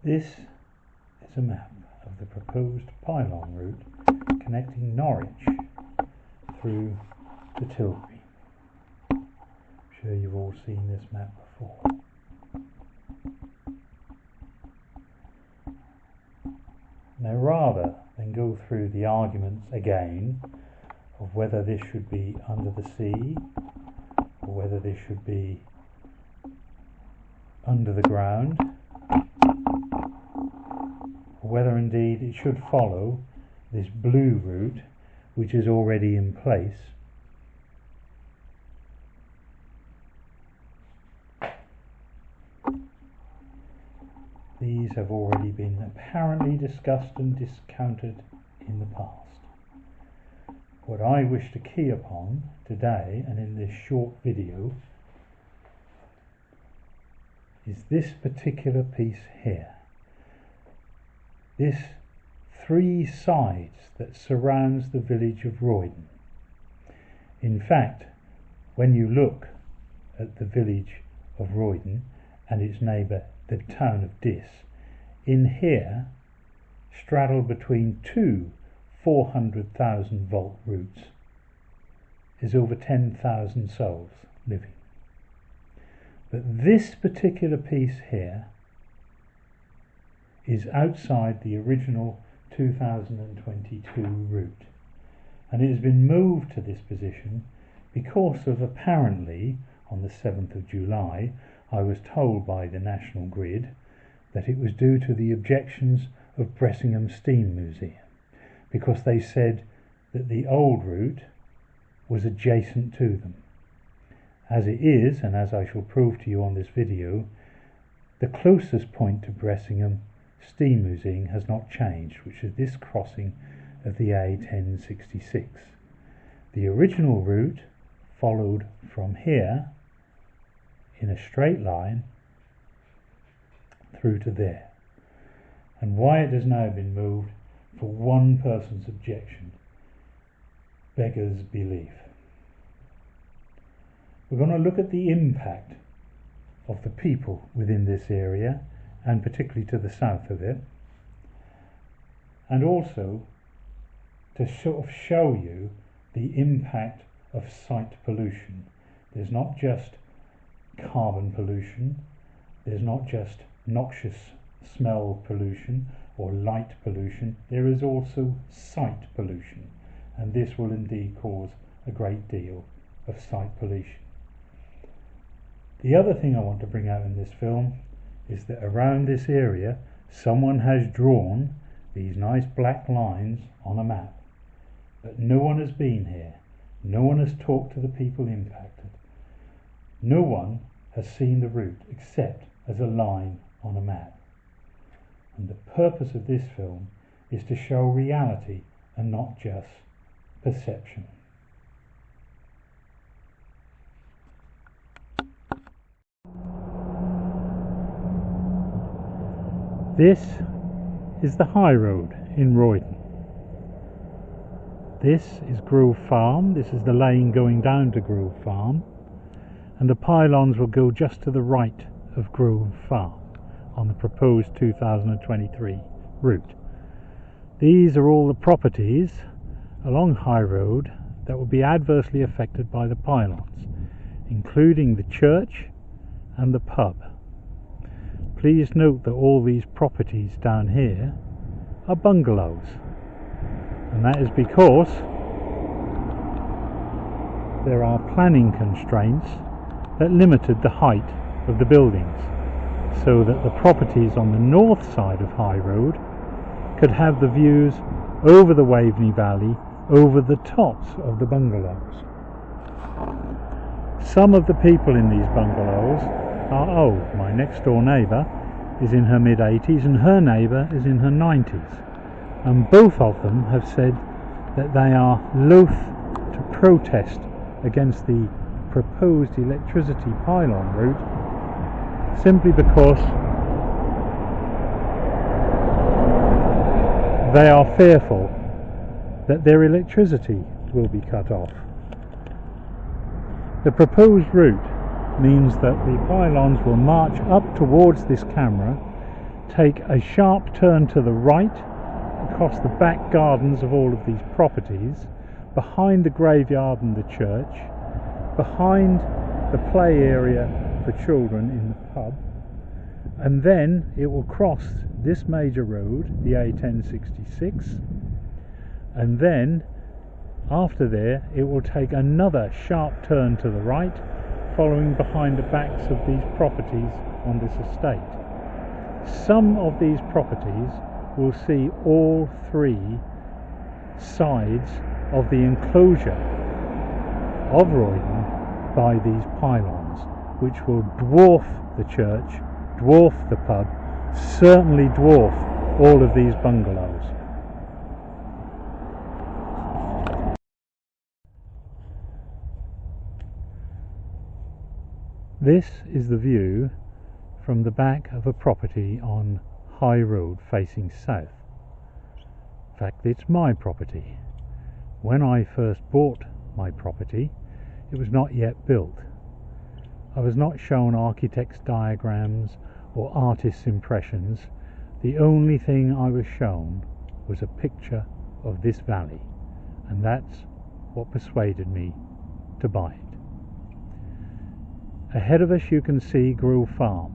This is a map of the proposed Pylon route connecting Norwich through to Tilbury. I'm sure you've all seen this map before. Now, rather than go through the arguments again of whether this should be under the sea or whether this should be under the ground, or whether indeed it should follow this blue route which is already in place, these have already been apparently discussed and discounted in the past. What I wish to key upon today and in this short video is this particular piece here. This three sides that surrounds the village of Roydon. In fact, when you look at the village of Roydon and its neighbour, the town of Diss, in here, straddled between two 400,000 volt routes, is over 10,000 souls living. But this particular piece here is outside the original 2022 route, and it has been moved to this position because of, apparently, on the 7th of July, I was told by the National Grid that it was due to the objections of Bressingham Steam Museum, because they said that the old route was adjacent to them. As it is, and as I shall prove to you on this video, the closest point to Bressingham Steam Museum has not changed, which is this crossing of the A1066. The original route followed from here in a straight line through to there. And why it has now been moved for one person's objection beggars belief. We're going to look at the impact of the people within this area, and particularly to the south of it, and also to sort of show you the impact of site pollution. There's not just carbon pollution, there's not just noxious smell pollution or light pollution, there is also site pollution, and this will indeed cause a great deal of site pollution. The other thing I want to bring out in this film is that around this area someone has drawn these nice black lines on a map, but no one has been here, no one has talked to the people impacted, no one has seen the route except as a line on a map. And the purpose of this film is to show reality and not just perception. This is the high road in Roydon. This is Grove Farm, this is the lane going down to Grove Farm, and the pylons will go just to the right of Grove Farm on the proposed 2023 route. These are all the properties along High Road that will be adversely affected by the pylons, including the church and the pub. Please note that all these properties down here are bungalows, and that is because there are planning constraints that limited the height of the buildings, so that the properties on the north side of High Road could have the views over the Waveney Valley over the tops of the bungalows. Some of the people in these bungalows are old. My next door neighbour is in her mid-80s and her neighbour is in her 90s, and both of them have said that they are loath to protest against the proposed electricity pylon route simply because they are fearful that their electricity will be cut off. The proposed route means that the pylons will march up towards this camera take a sharp turn to the right across the back gardens of all of these properties, behind the graveyard and the church, behind the play area for children in the pub, and then it will cross this major road, the A1066, and then after there it will take another sharp turn to the right, following behind the backs of these properties on this estate. Some of these properties will see all three sides of the enclosure of Roydon by these pylons, which will dwarf the church, dwarf the pub, certainly dwarf all of these bungalows. This is the view from the back of a property on High Road facing south. In fact, it's my property. When I first bought my property, it was not yet built. I was not shown architect's diagrams or artist's impressions. The only thing I was shown was a picture of this valley, and that's what persuaded me to buy it. Ahead of us you can see Grill Farm,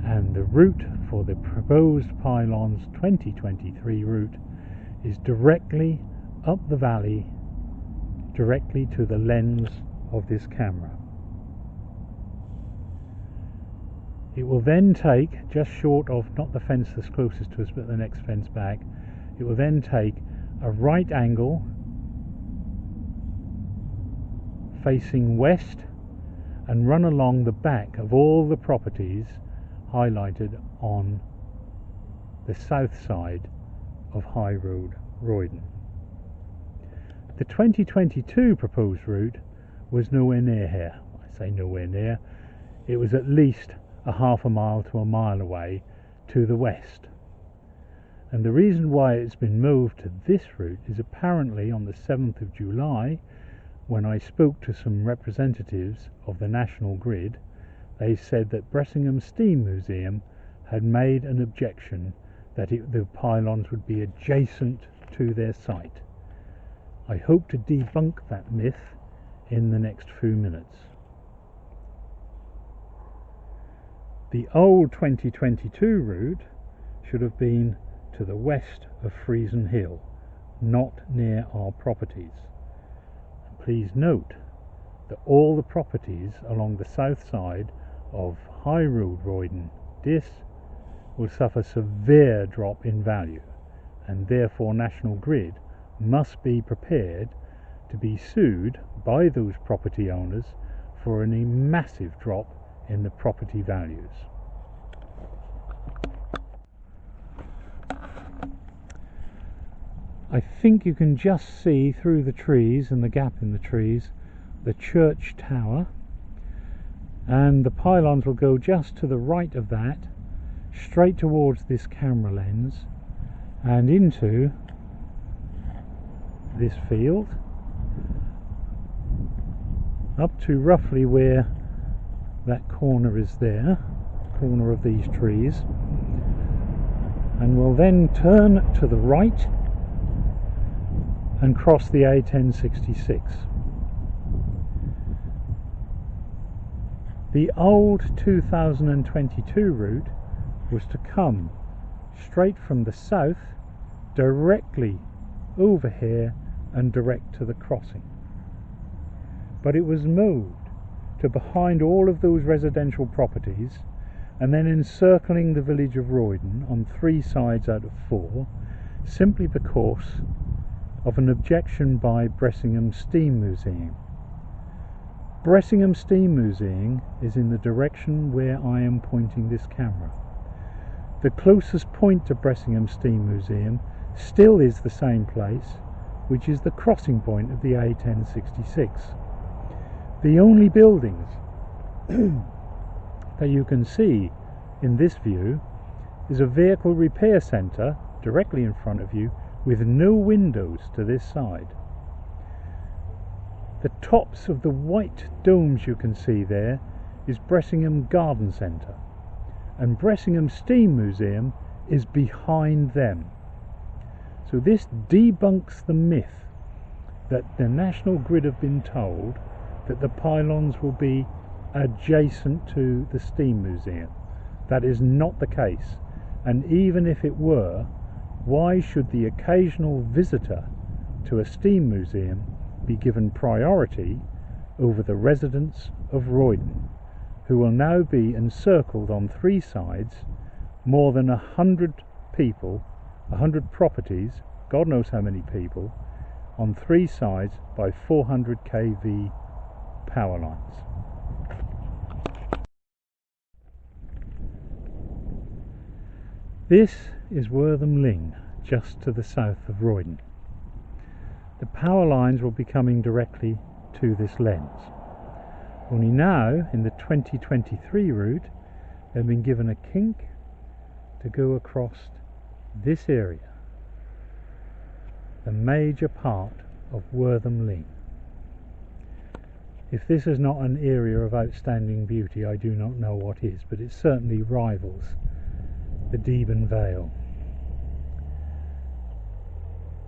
and the route for the proposed Pylon's 2023 route is directly up the valley, directly to the lens of this camera. It will then take, just short of, not the fence that's closest to us but the next fence back, it will then take a right angle facing west and run along the back of all the properties highlighted on the south side of High Road, Roydon. The 2022 proposed route was nowhere near here. I say nowhere near. It was at least a half a mile to a mile away to the west. And the reason why it's been moved to this route is apparently on the 7th of July, when I spoke to some representatives of the National Grid, they said that Bressingham Steam Museum had made an objection that the pylons would be adjacent to their site. I hope to debunk that myth in the next few minutes. The old 2022 route should have been to the west of Friesen Hill, not near our properties. Please note that all the properties along the south side of High Road Roydon will suffer severe drop in value, and therefore National Grid must be prepared to be sued by those property owners for a massive drop in the property values. I think you can just see through the trees and the gap in the trees the church tower, and the pylons will go just to the right of that, straight towards this camera lens and into this field, up to roughly where that corner is there, corner of these trees, and will then turn to the right and cross the A1066. The old 2022 route was to come straight from the south, directly over here and direct to the crossing. But it was moved to behind all of those residential properties and then encircling the village of Roydon on 3 sides out of 4, simply because of an objection by Bressingham Steam Museum. Bressingham Steam Museum is in the direction where I am pointing this camera. The closest point to Bressingham Steam Museum still is the same place, which is the crossing point of the A1066. The only buildings that you can see in this view is a vehicle repair centre directly in front of you with no windows to this side. The tops of the white domes you can see there is Bressingham Garden Centre, and Bressingham Steam Museum is behind them. So this debunks the myth that the National Grid have been told that the pylons will be adjacent to the Steam Museum. That is not the case, and even if it were, why should the occasional visitor to a steam museum be given priority over the residents of Roydon, who will now be encircled on three sides, more than 100 people, 100 properties, God knows how many people, on three sides by 400 kV power lines. This is Wortham Ling, just to the south of Roydon. The power lines will be coming directly to this lens. Only now, in the 2023 route, they've been given a kink to go across this area, the major part of Wortham Ling. If this is not an area of outstanding beauty, I do not know what is, but it certainly rivals the Deben Vale.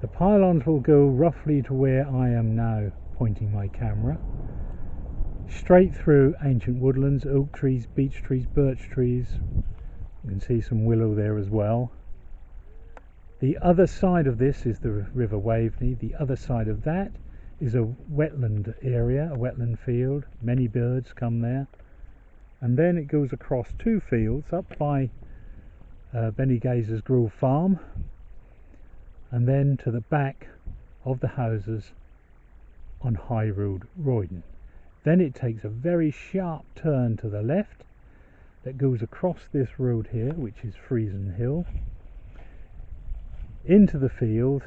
The pylons will go roughly to where I am now pointing my camera, straight through ancient woodlands, oak trees, beech trees, birch trees. You can see some willow there as well. The other side of this is the River Waveney. The other side of that is a wetland area, a wetland field. Many birds come there. And then it goes across two fields up by Benny Gazer's Grove Farm, and then to the back of the houses on High Road, Roydon. Then it takes a very sharp turn to the left that goes across this road here, which is Friesen Hill, into the field,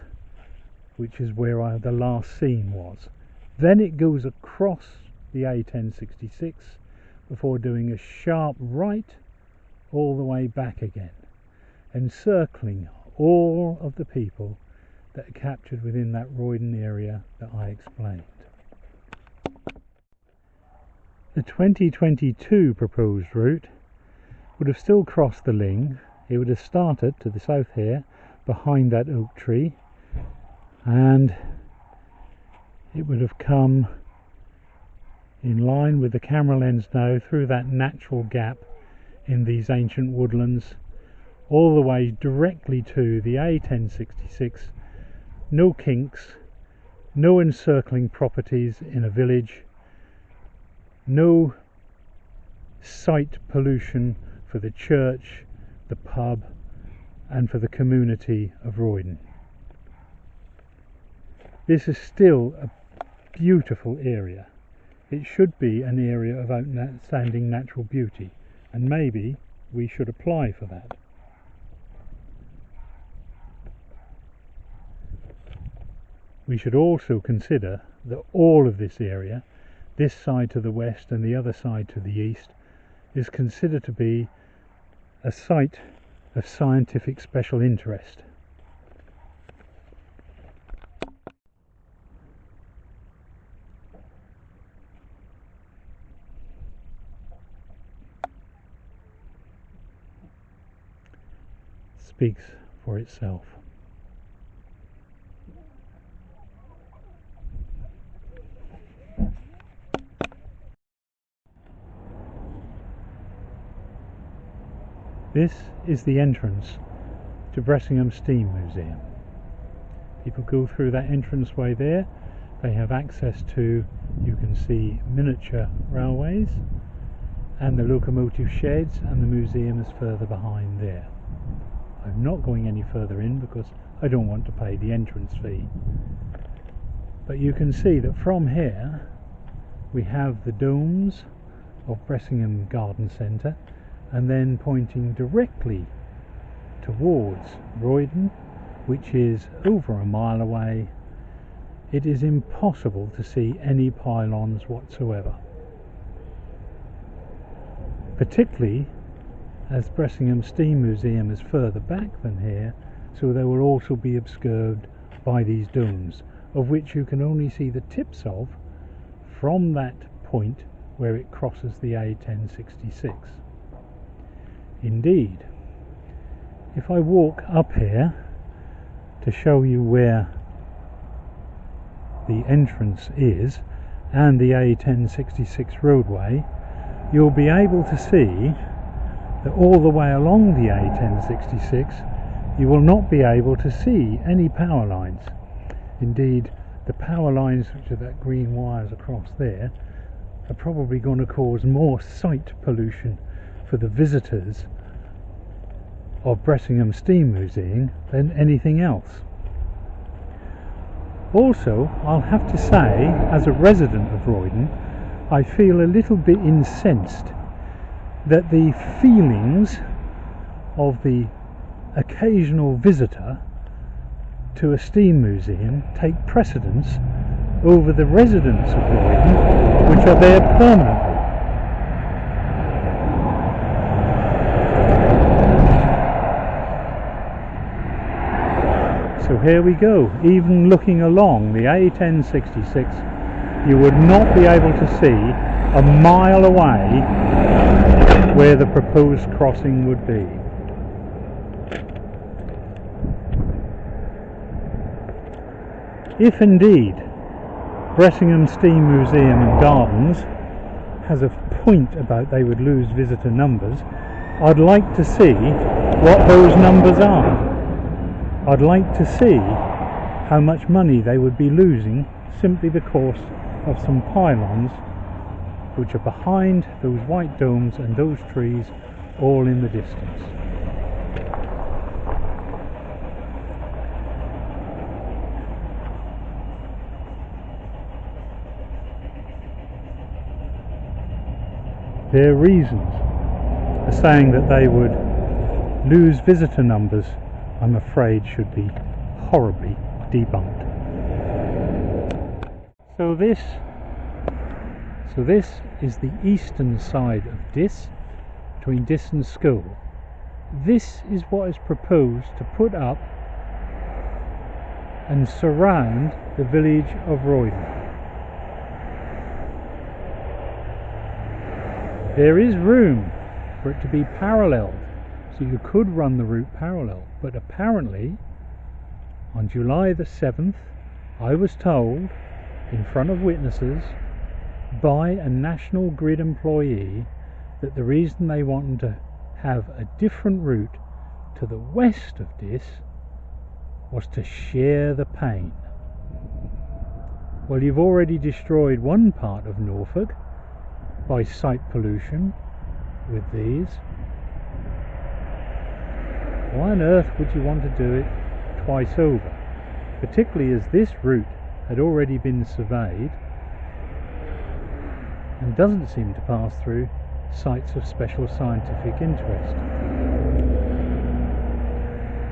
which is where the last scene was. Then it goes across the A1066 before doing a sharp right all the way back again, encircling all of the people that are captured within that Roydon area that I explained. The 2022 proposed route would have still crossed the Ling. It would have started to the south here, behind that oak tree, and it would have come in line with the camera lens now through that natural gap in these ancient woodlands, all the way directly to the A1066. No kinks, no encircling properties in a village, no site pollution for the church, the pub, and for the community of Roydon. This is still a beautiful area. It should be an area of outstanding natural beauty, and maybe we should apply for that. We should also consider that all of this area, this side to the west and the other side to the east, is considered to be a site of scientific special interest. Speaks for itself. This is the entrance to Bressingham Steam Museum. People go through that entranceway there. They have access to, you can see, miniature railways and the locomotive sheds, and the museum is further behind there. I'm not going any further in because I don't want to pay the entrance fee. But you can see that from here we have the domes of Bressingham Garden Centre, and then pointing directly towards Roydon, which is over a mile away, it is impossible to see any pylons whatsoever. Particularly as Bressingham Steam Museum is further back than here, so they will also be obscured by these domes, of which you can only see the tips of from that point where it crosses the A1066. indeed. If I walk up here to show you where the entrance is and the A1066 roadway, you'll be able to see that all the way along the A1066 you will not be able to see any power lines. Indeed, the power lines, which are that green wires across there, are probably going to cause more sight pollution for the visitors of Bressingham Steam Museum than anything else. Also, I'll have to say, as a resident of Roydon, I feel a little bit incensed that the feelings of the occasional visitor to a steam museum take precedence over the residents of Roydon, which are there permanently. So here we go. Even looking along the A1066, you would not be able to see a mile away where the proposed crossing would be. If indeed Bressingham Steam Museum and Gardens has a point about they would lose visitor numbers, I'd like to see what those numbers are. I'd like to see how much money they would be losing simply because of some pylons which are behind those white domes and those trees all in the distance. Their reasons for saying that they would lose visitor numbers, I'm afraid, should be horribly debunked. So this is the eastern side of Diss, between Diss and School. This is what is proposed to put up and surround the village of Roydon. There is room for it to be paralleled, so you could run the route parallel, but apparently on July the 7th I was told in front of witnesses by a National Grid employee that the reason they wanted to have a different route to the west of Diss was to share the pain. Well, you've already destroyed one part of Norfolk by sight pollution with these. Why on earth would you want to do it twice over? Particularly as this route had already been surveyed and doesn't seem to pass through sites of special scientific interest.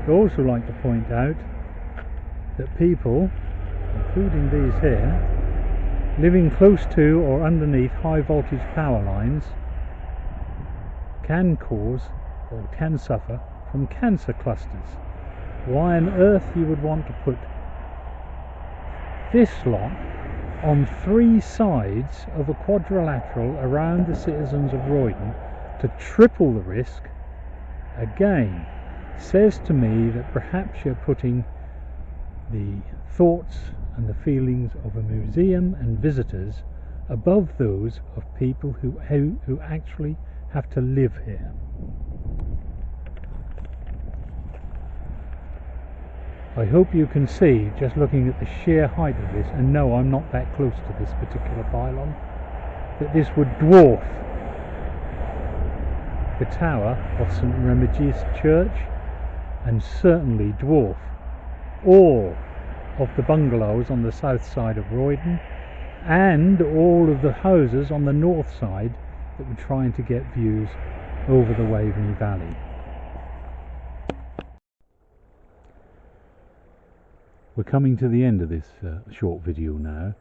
I'd also like to point out that people, including these here, living close to or underneath high voltage power lines can cause or can suffer from cancer clusters. Why on earth you would want to put this lot on three sides of a quadrilateral around the citizens of Roydon to triple the risk, again, says to me that perhaps you're putting the thoughts and the feelings of a museum and visitors above those of people who actually have to live here. I hope you can see, just looking at the sheer height of this, and no, I'm not that close to this particular pylon, that this would dwarf the tower of St Remigius Church, and certainly dwarf all of the bungalows on the south side of Roydon and all of the houses on the north side that were trying to get views over the Waveney Valley. We're coming to the end of this short video now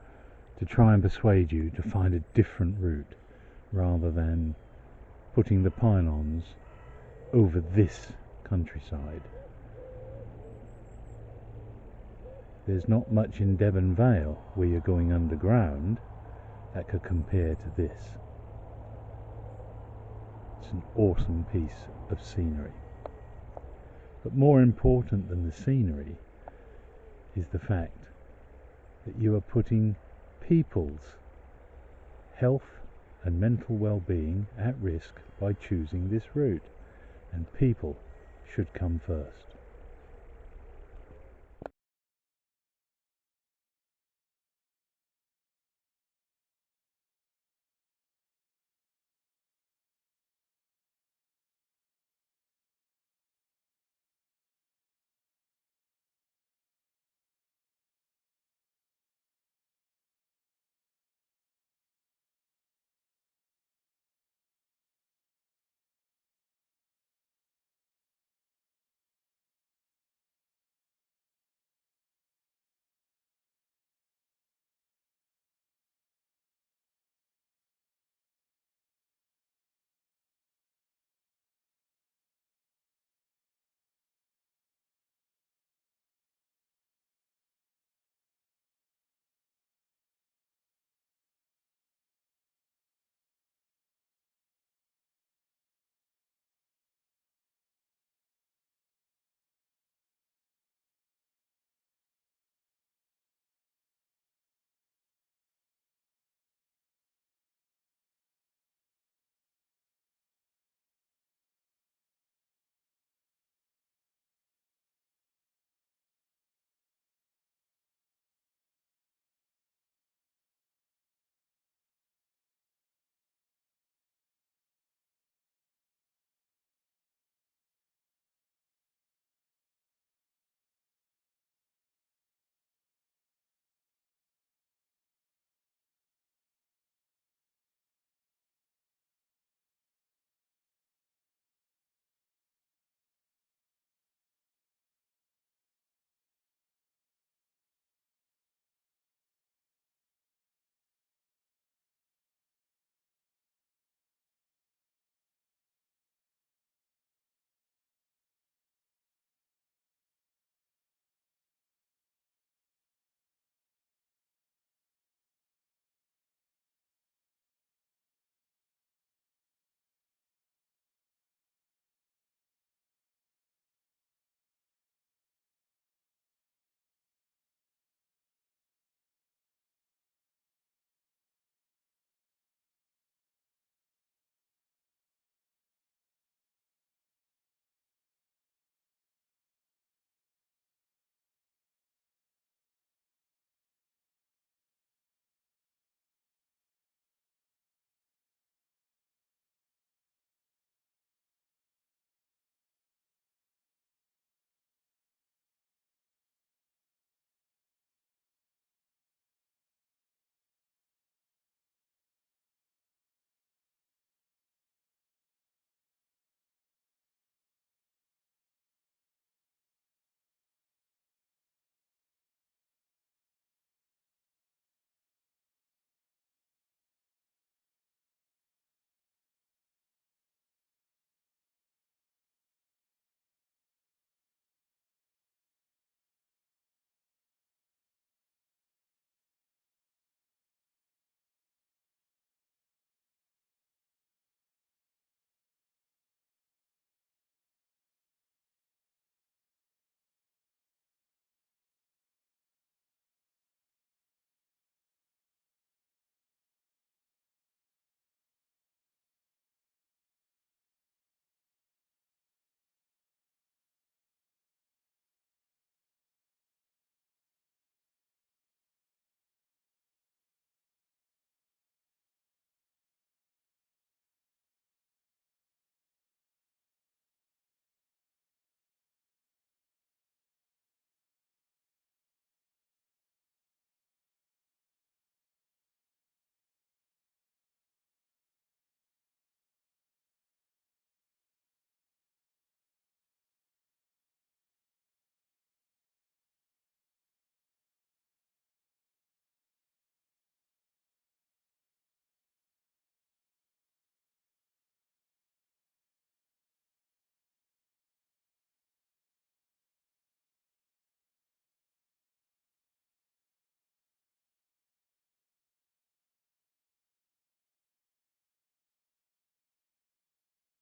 to try and persuade you to find a different route rather than putting the pylons over this countryside. There's not much in Devon Vale where you're going underground that could compare to this. It's an awesome piece of scenery. But more important than the scenery is the fact that you are putting people's health and mental well-being at risk by choosing this route, and people should come first.